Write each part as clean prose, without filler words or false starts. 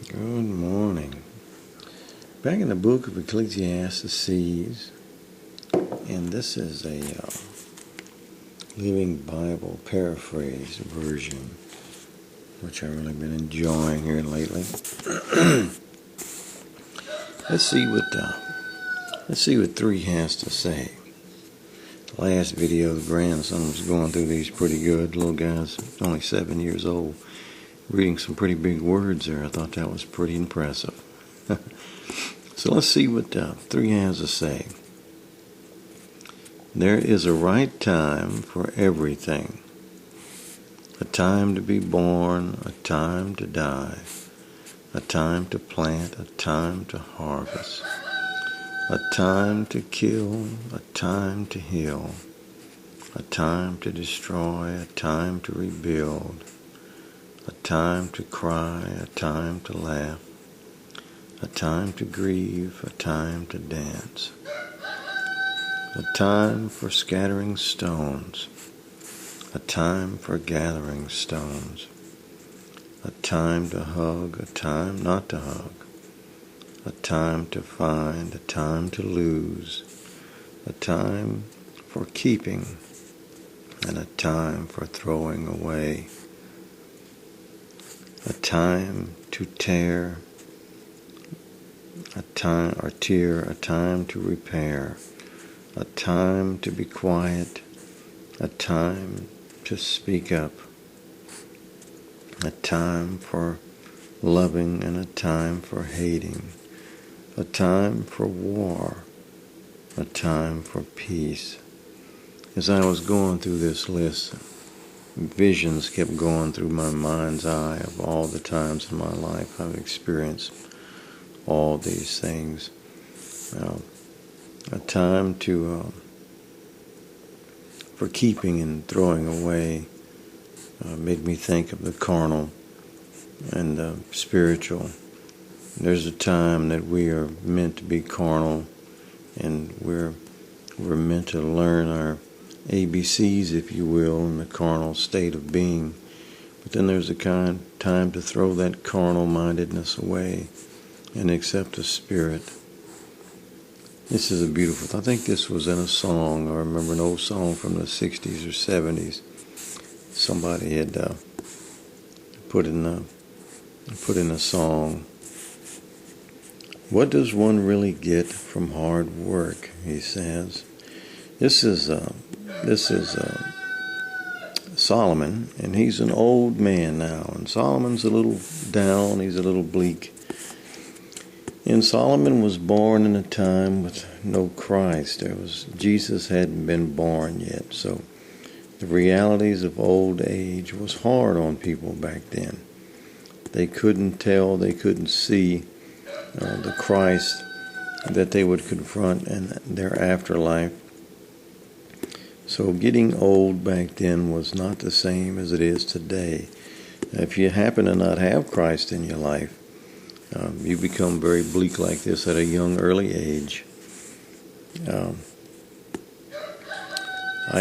Good morning. Back in the book of Ecclesiastes, and this is a Living Bible Paraphrased version, which I've really been enjoying here lately. Let's see what 3 has to say. The last video, the grandson was going through these pretty good. Little guy's only 7 years old, reading some pretty big words there. I thought that was pretty impressive. So let's see what 3 has to say. There is a right time for everything. A time to be born, a time to die, a time to plant, a time to harvest, a time to kill, a time to heal, a time to destroy, a time to rebuild, a time to cry, a time to laugh, a time to grieve, a time to dance, a time for scattering stones, a time for gathering stones, a time to hug, a time not to hug, a time to find, a time to lose, a time for keeping, and a time for throwing away, a time to tear, a time to repair, a time to be quiet, a time to speak up, a time for loving and a time for hating, a time for war, a time for peace. As I was going through this list, visions kept going through my mind's eye of all the times in my life I've experienced all these things. A time for keeping and throwing away made me think of the carnal and the spiritual. There's a time that we are meant to be carnal, and we're meant to learn our ABCs, if you will, in the carnal state of being. But then there's a time to throw that carnal mindedness away and accept the Spirit. This is a beautiful, I think this was in a song. I remember an old song from the 60s or 70s. Somebody had put in a song. What does one really get from hard work? He says. This is Solomon, and he's an old man now. And Solomon's a little down. He's a little bleak. And Solomon was born in a time with no Christ. Jesus hadn't been born yet. So the realities of old age was hard on people back then. They couldn't tell, they couldn't see the Christ that they would confront in their afterlife. So getting old back then was not the same as it is today. If you happen to not have Christ in your life, you become very bleak like this at a young, early age. I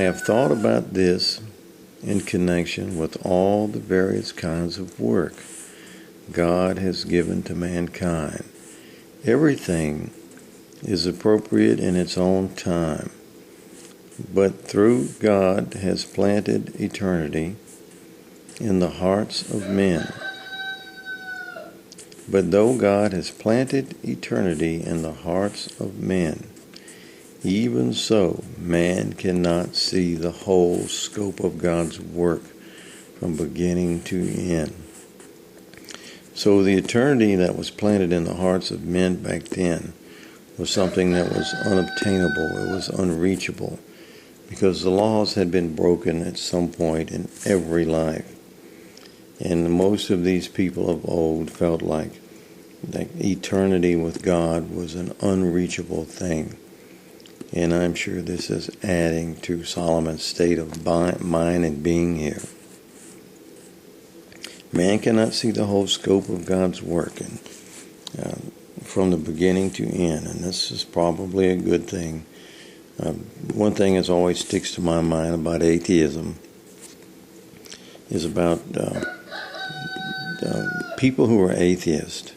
have thought about this in connection with all the various kinds of work God has given to mankind. Everything is appropriate in its own time, but through God has planted eternity in the hearts of men. But though God has planted eternity in the hearts of men, even so man cannot see the whole scope of God's work from beginning to end. So the eternity that was planted in the hearts of men back then was something that was unobtainable, it was unreachable, because the laws had been broken at some point in every life. And most of these people of old felt like that eternity with God was an unreachable thing. And I'm sure this is adding to Solomon's state of mind and being here. Man cannot see the whole scope of God's work from the beginning to end, and this is probably a good thing. One thing that always sticks to my mind about atheism is about people who are atheists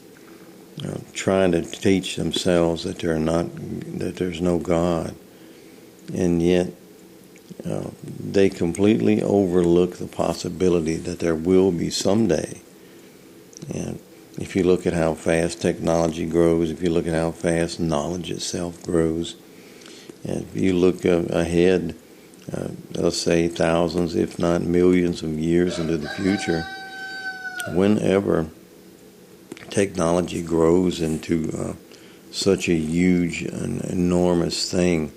trying to teach themselves that there's no God, and yet they completely overlook the possibility that there will be someday. And if you look at how fast technology grows, if you look at how fast knowledge itself grows, and if you look ahead, let's say thousands, if not millions of years into the future, whenever technology grows into such a huge and enormous thing,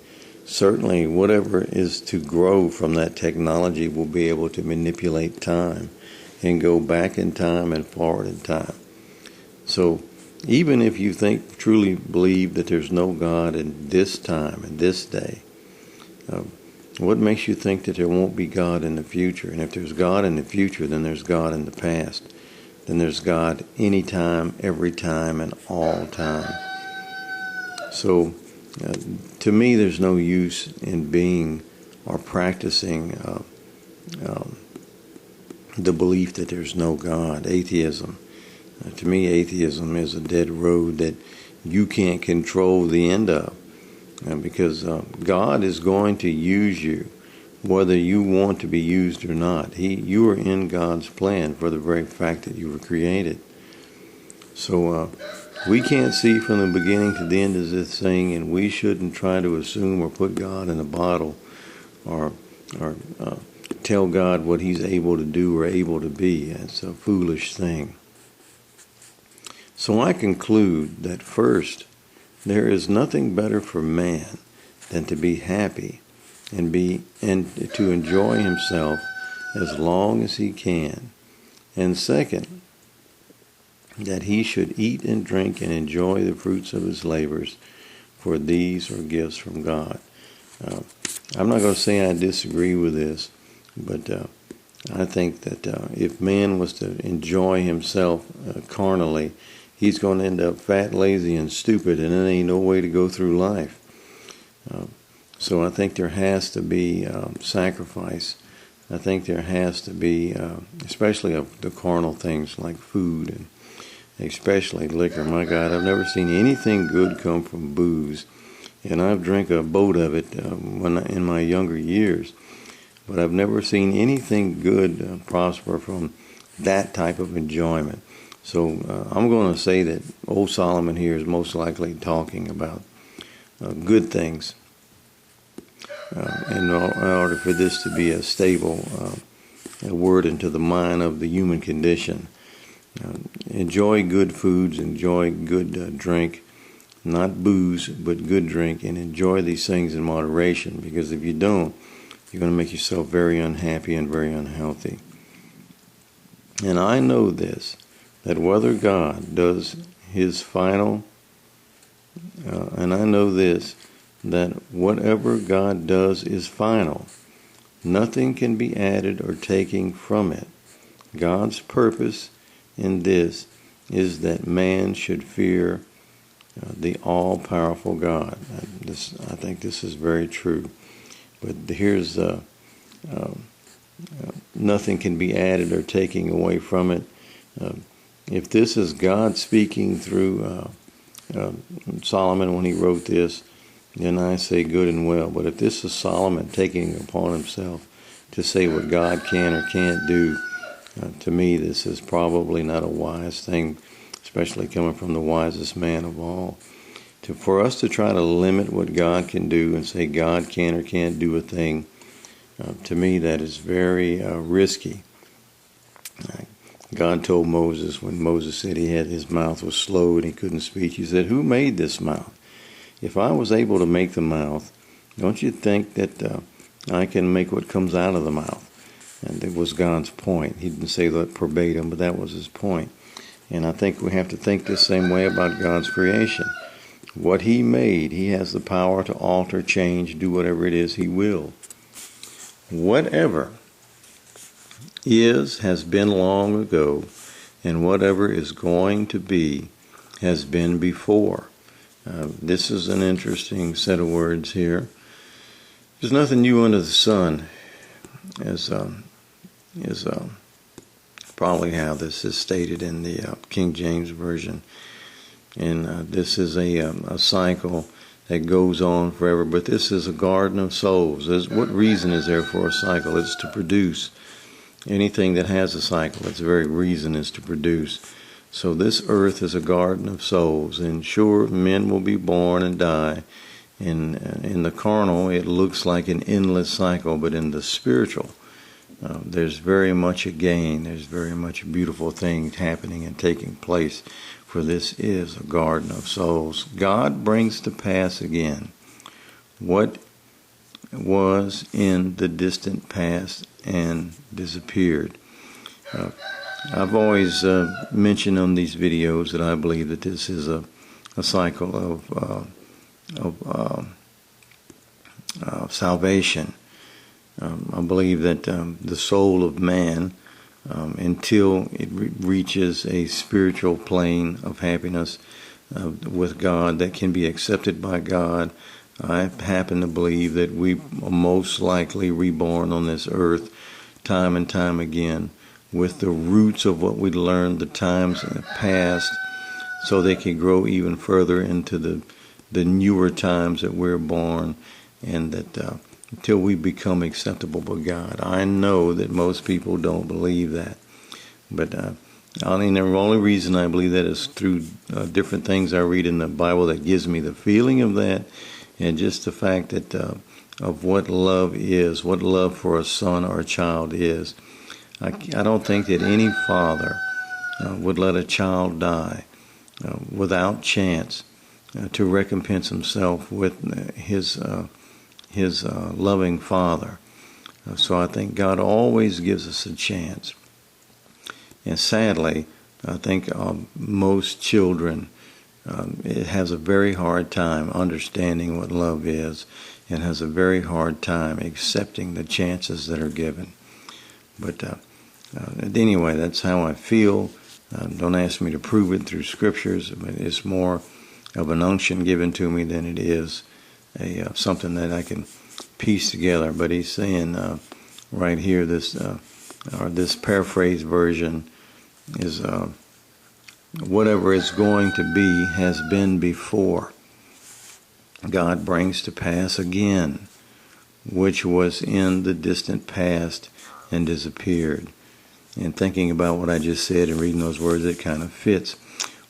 certainly whatever is to grow from that technology will be able to manipulate time and go back in time and forward in time. So even if you truly believe that there's no God in this time, in this day, what makes you think that there won't be God in the future? And if there's God in the future, then there's God in the past. Then there's God anytime, every time, and all time. So to me, there's no use in being or practicing the belief that there's no God, atheism. To me, atheism is a dead road that you can't control the end of. Because God is going to use you, whether you want to be used or not. You are in God's plan for the very fact that you were created. So we can't see from the beginning to the end of this thing, and we shouldn't try to assume or put God in a bottle or tell God what He's able to do or able to be. It's a foolish thing. So I conclude that first, there is nothing better for man than to be happy and to enjoy himself as long as he can. And second, that he should eat and drink and enjoy the fruits of his labors, for these are gifts from God. I'm not going to say I disagree with this, but I think that if man was to enjoy himself carnally, he's going to end up fat, lazy, and stupid, and there ain't no way to go through life. So I think there has to be sacrifice. I think there has to be, especially of the carnal things like food and especially liquor. My God, I've never seen anything good come from booze, and I've drank a boat of it in my younger years. But I've never seen anything good prosper from that type of enjoyment. So I'm going to say that old Solomon here is most likely talking about good things in order for this to be a stable word into the mind of the human condition. Enjoy good foods, enjoy good drink, not booze, but good drink, and enjoy these things in moderation, because if you don't, you're going to make yourself very unhappy and very unhealthy. And I know this, that whether God does His final, and I know this, that whatever God does is final. Nothing can be added or taken from it. God's purpose in this is that man should fear the all-powerful God. I think this is very true. But here's nothing can be added or taken away from it. If this is God speaking through Solomon when he wrote this, then I say good and well. But if this is Solomon taking it upon himself to say what God can or can't do, to me this is probably not a wise thing, especially coming from the wisest man of all. For us to try to limit what God can do and say God can or can't do a thing, to me that is very risky. God told Moses, when Moses said his mouth was slow and he couldn't speak, he said, "Who made this mouth? If I was able to make the mouth, don't you think that I can make what comes out of the mouth?" And it was God's point. He didn't say that verbatim, but that was his point. And I think we have to think the same way about God's creation. What He made, He has the power to alter, change, do whatever it is He will. Whatever is has been long ago, and whatever is going to be has been before. This is an interesting set of words here. There's nothing new under the sun, as probably how this is stated in the King James Version. And this is a cycle that goes on forever. But this is a garden of souls. What reason is there for a cycle? It's to produce. Anything that has a cycle, its very reason is to produce. So this earth is a garden of souls. And sure, men will be born and die. In the carnal, it looks like an endless cycle. But in the spiritual, there's very much a gain. There's very much beautiful things happening and taking place. For this is a garden of souls. God brings to pass again what was in the distant past and disappeared. I've always mentioned on these videos that I believe that this is a cycle of salvation. I believe that the soul of man, until it reaches a spiritual plane of happiness with God that can be accepted by God, I happen to believe that we are most likely reborn on this earth time and time again with the roots of what we learned the times in the past, so they can grow even further into the newer times that we're born, and that until we become acceptable by God. I know that most people don't believe that, but the only reason I believe that is through different things I read in the Bible that gives me the feeling of that, and just the fact that of what love is, what love for a son or a child is. I don't think that any father would let a child die without chance to recompense himself with his loving Father. So I think God always gives us a chance. And sadly, I think most children it has a very hard time understanding what love is, and has a very hard time accepting the chances that are given. But anyway, that's how I feel. Don't ask me to prove it through scriptures, but it's more of an unction given to me than it is something that I can piece together. But he's saying right here, this paraphrased version is whatever is going to be has been before. God brings to pass again, which was in the distant past and disappeared. And thinking about what I just said and reading those words, it kind of fits.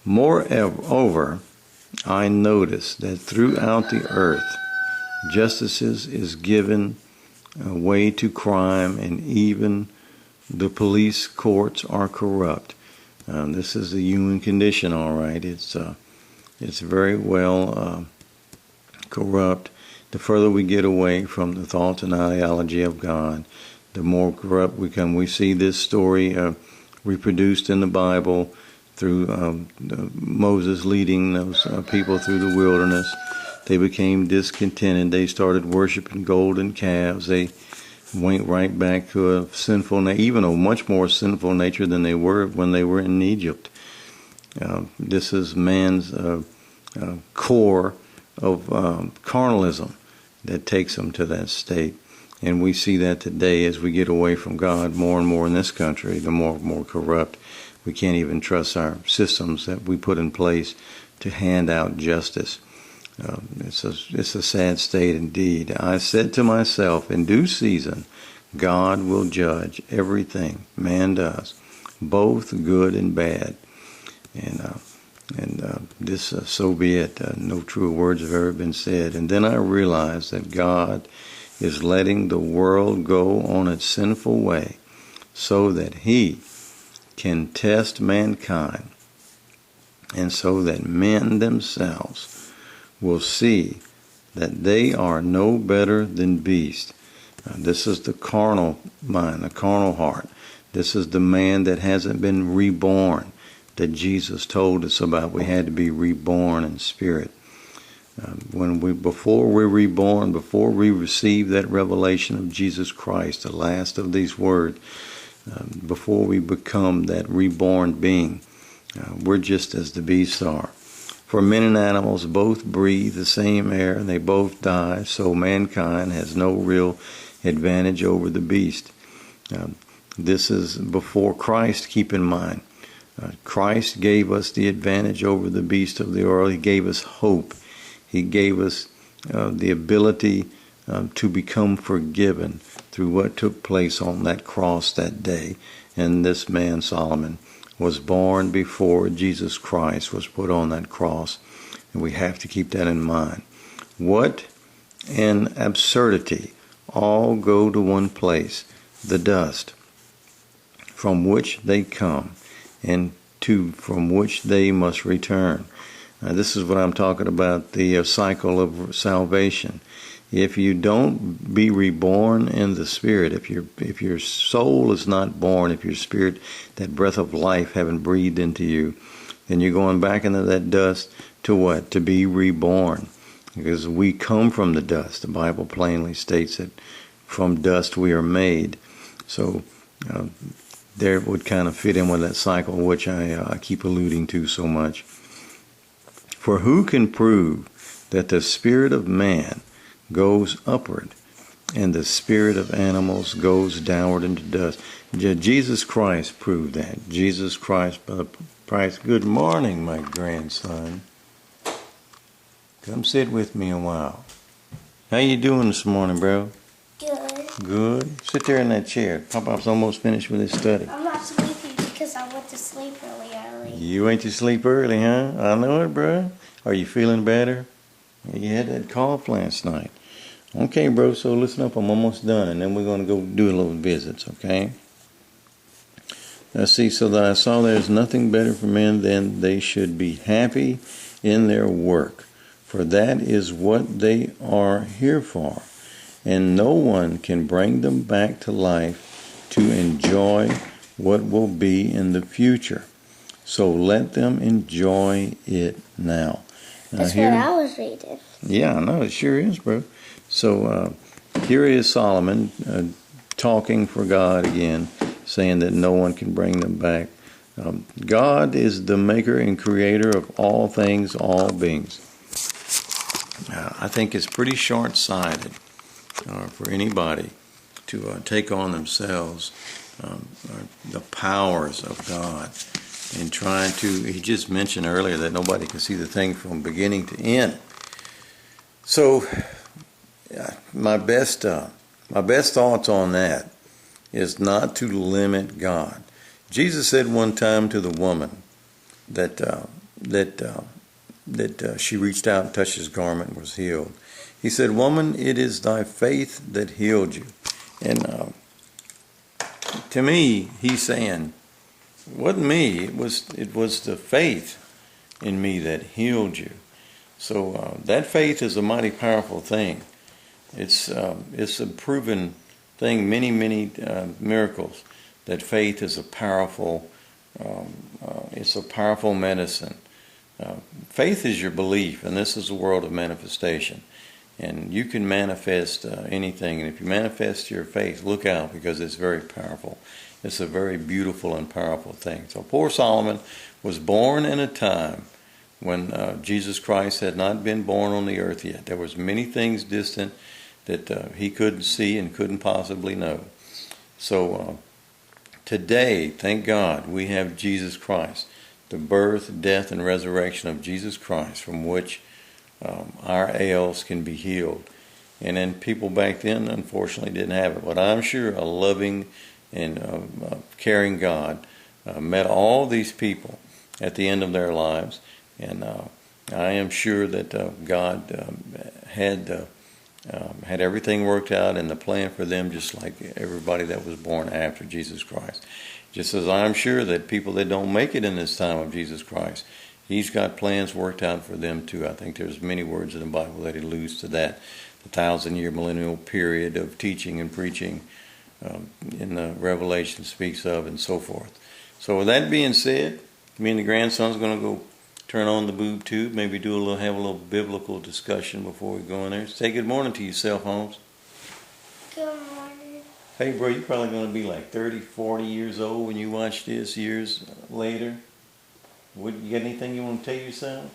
Moreover, I notice that throughout the earth, justice is given way to crime, and even the police courts are corrupt. This is the human condition, all right. It's very well corrupt. The further we get away from the thoughts and ideology of God, the more corrupt we become. We see this story reproduced in the Bible through Moses leading those people through the wilderness. They became discontented. They started worshiping golden calves. They went right back to a sinful, even a much more sinful nature than they were when they were in Egypt. This is man's core of carnalism that takes them to that state. And we see that today as we get away from God more and more in this country, the more and more corrupt. We can't even trust our systems that we put in place to hand out justice. It's a sad state indeed. I said to myself, in due season, God will judge everything man does, both good and bad. And this, so be it. No true words have ever been said. And then I realized that God is letting the world go on its sinful way so that He can test mankind, and so that men themselves will see that they are no better than beasts. This is the carnal mind, the carnal heart. This is the man that hasn't been reborn, that Jesus told us about. We had to be reborn in spirit. Before we're reborn, before we receive that revelation of Jesus Christ, the last of these words, before we become that reborn being, we're just as the beasts are. For men and animals both breathe the same air, and they both die, so mankind has no real advantage over the beast. This is before Christ, keep in mind. Christ gave us the advantage over the beast of the earth. He gave us hope. He gave us the ability to become forgiven through what took place on that cross that day. And this man, Solomon, was born before Jesus Christ was put on that cross. And we have to keep that in mind. What an absurdity. All go to one place, the dust, from which they come, and from which they must return. This is what I'm talking about, the cycle of salvation. If you don't be reborn in the Spirit, if your soul is not born, if your spirit, that breath of life, haven't breathed into you, then you're going back into that dust to what? To be reborn. Because we come from the dust. The Bible plainly states that from dust we are made. So there would kind of fit in with that cycle, which I keep alluding to so much. For who can prove that the spirit of man goes upward and the spirit of animals goes downward into dust? Jesus Christ proved that. Jesus Christ by the price. Good morning, my grandson. Come sit with me a while. How you doing this morning, bro? Good. Good. Sit there in that chair. Pop-Pop's almost finished with his study. I'm not sleepy because I went to sleep really early. You went to sleep early, huh? I know it, bro. Are you feeling better? You had that cough last night. Okay, bro, so listen up. I'm almost done, and then we're going to go do a little visits, okay? Let's see, so that I saw there's nothing better for men than they should be happy in their work, for that is what they are here for. And no one can bring them back to life to enjoy what will be in the future. So let them enjoy it now. That's what I was reading. Yeah, I know, it sure is, bro. So here is Solomon talking for God again, saying that no one can bring them back. God is the maker and creator of all things, all beings. I think it's pretty short-sighted for anybody to take on themselves the powers of God and trying to, he just mentioned earlier that nobody can see the thing from beginning to end. So my best thoughts on that is not to limit God. Jesus said one time to the woman that she reached out and touched his garment and was healed. He said, "Woman, it is thy faith that healed you." And to me, he's saying, it wasn't me. It was the faith in me that healed you. So that faith is a mighty powerful thing. It's a proven thing. Many miracles. That faith is a powerful. It's a powerful medicine. Faith is your belief, and this is a world of manifestation. And you can manifest anything. And if you manifest your faith, look out, because it's very powerful. It's a very beautiful and powerful thing. So poor Solomon was born in a time when Jesus Christ had not been born on the earth yet. There was many things distant that he couldn't see and couldn't possibly know. So today, thank God, we have Jesus Christ, the birth, death, and resurrection of Jesus Christ, from which our ails can be healed. And then people back then, unfortunately, didn't have it. But I'm sure a loving and caring God met all these people at the end of their lives. And I am sure that God had everything worked out in the plan for them, just like everybody that was born after Jesus Christ. Just as I'm sure that people that don't make it in this time of Jesus Christ, He's got plans worked out for them too. I think there's many words in the Bible that alludes to that. The 1,000-year millennial period of teaching and preaching in the Revelation speaks of, and so forth. So with that being said, me and the grandson's going to go turn on the boob tube, maybe have a little biblical discussion before we go in there. Say good morning to yourself, Holmes. Good morning. Hey, bro, you're probably going to be like 30, 40 years old when you watch this years later. You got anything you want to tell yourself?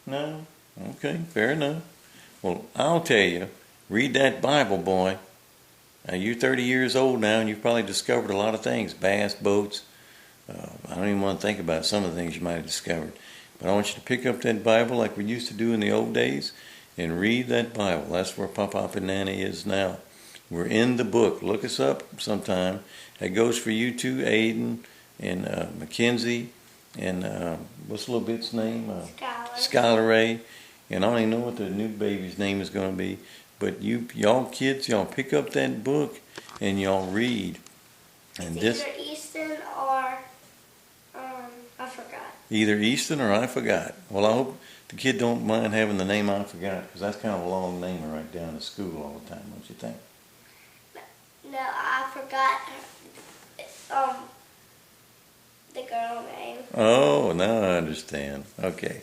No? Okay, fair enough. Well, I'll tell you, read that Bible, boy. Now, you're 30 years old now, and you've probably discovered a lot of things. Bass, boats. I don't even want to think about some of the things you might have discovered. But I want you to pick up that Bible like we used to do in the old days and read that Bible. That's where Pop and Nanny is now. We're in the book. Look us up sometime. That goes for you too, Aiden and Mackenzie and what's the little bit's name? Skylar Ray. And I don't even know what the new baby's name is going to be. But y'all kids, y'all pick up that book and y'all read. And it's either Easton or I forgot. Either Easton or I forgot. Well, I hope the kid don't mind having the name I forgot, because that's kind of a long name to write down at school all the time, don't you think? No, I forgot the girl name. Oh, now I understand. Okay.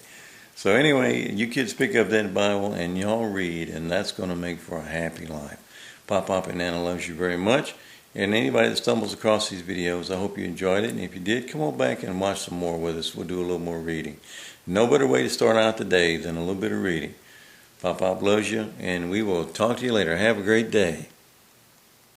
So anyway, you kids pick up that Bible and y'all read, and that's going to make for a happy life. Pop and Nana loves you very much. And anybody that stumbles across these videos, I hope you enjoyed it. And if you did, come on back and watch some more with us. We'll do a little more reading. No better way to start out the day than a little bit of reading. Pop loves you, and we will talk to you later. Have a great day.